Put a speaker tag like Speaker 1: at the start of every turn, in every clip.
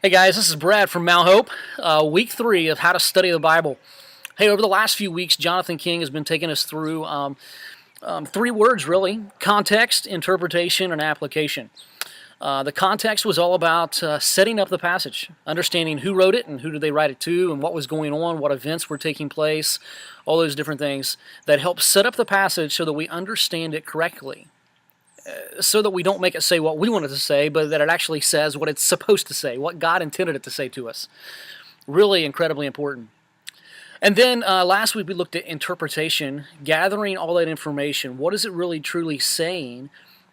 Speaker 1: Hey guys, this is Brad from Mount Hope, week 3 of how to study the Bible. Hey, over the last few weeks, Jonathan King has been taking us through 3 words really: context, interpretation, and application. The context was all about setting up the passage, understanding who wrote it and who did they write it to, and what was going on, what events were taking place, all those different things that help set up the passage so that we understand it correctly, so that we don't make it say what we want it to say, but that it actually says what it's supposed to say, what God intended it to say to us. Really incredibly important. And then last week we looked at interpretation, gathering all that information. What is it really truly saying?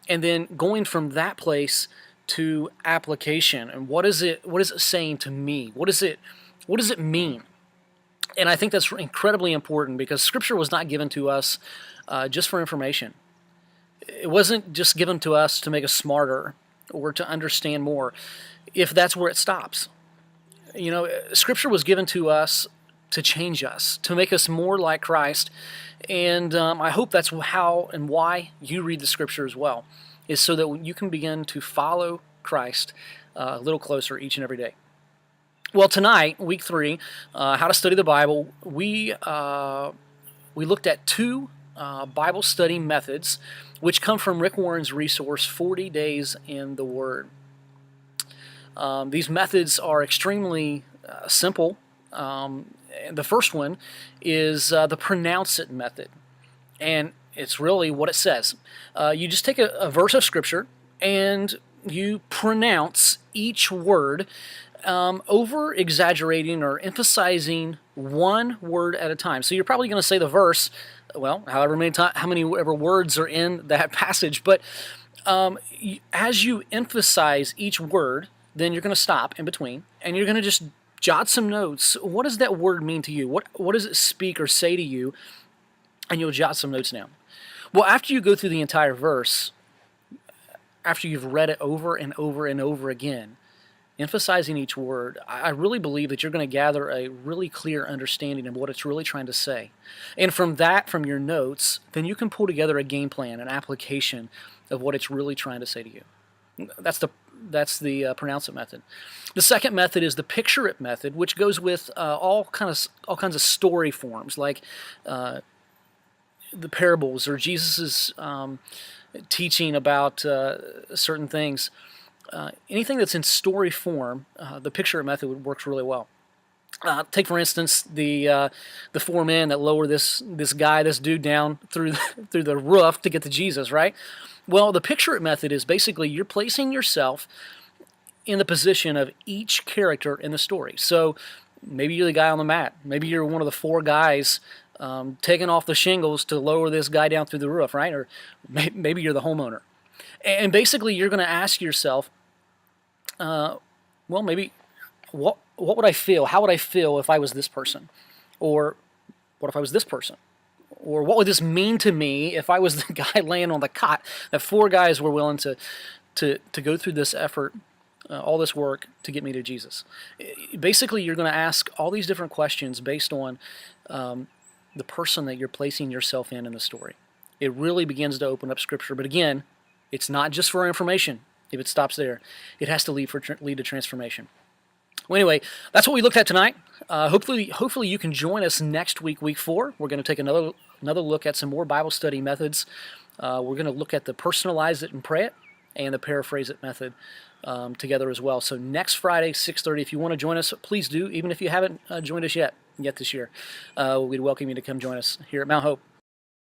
Speaker 1: And then going from that place to application. And what is it saying to me? What does it mean? And I think that's incredibly important because Scripture was not given to us just for information. It wasn't just given to us to make us smarter or to understand more, if that's where it stops. You know, Scripture was given to us to change us, to make us more like Christ, and I hope that's how and why you read the Scripture as well, is so that you can begin to follow Christ a little closer each and every day. Well, tonight, week 3, how to study the Bible, we looked at 2 Bible study methods which come from Rick Warren's resource, 40 Days in the Word. These methods are extremely simple. The first one is the pronounce it method, and it's really what it says. You just take a verse of Scripture and you pronounce each word, over exaggerating or emphasizing one word at a time. So you're probably going to say the verse, well, how many words are in that passage, but as you emphasize each word, then you're going to stop in between and you're going to just jot some notes. What does that word mean to you? What does it speak or say to you? And you'll jot some notes down. Well, after you go through the entire verse, after you've read it over and over and over again, emphasizing each word, I really believe that you're going to gather a really clear understanding of what it's really trying to say. And from your notes, then you can pull together a game plan, an application of what it's really trying to say to you. That's the pronounce it method. The second method is the picture it method, which goes with all kinds of story forms, like the parables or Jesus's teaching about certain things. Anything that's in story form, the picture it method works really well. Take for instance the 4 men that lower this dude down through the roof to get to Jesus, right? Well, the picture it method is basically you're placing yourself in the position of each character in the story. So maybe you're the guy on the mat. Maybe you're one of the 4 guys taking off the shingles to lower this guy down through the roof, right? Or maybe you're the homeowner. And basically you're going to ask yourself, well, maybe what would I feel? How would I feel if I was this person? Or what if I was this person? Or what would this mean to me if I was the guy laying on the cot that 4 guys were willing to go through this effort, all this work to get me to Jesus? Basically, you're going to ask all these different questions based on the person that you're placing yourself in the story. It really begins to open up Scripture. But again, it's not just for information. If it stops there, it has to lead to transformation. Well, anyway, that's what we looked at tonight. Hopefully you can join us next week, week 4. We're going to take another look at some more Bible study methods. We're going to look at the personalize it and pray it and the paraphrase it method together as well. So next Friday, 6:30, if you want to join us, please do, even if you haven't joined us yet this year. We'd welcome you to come join us here at Mount Hope.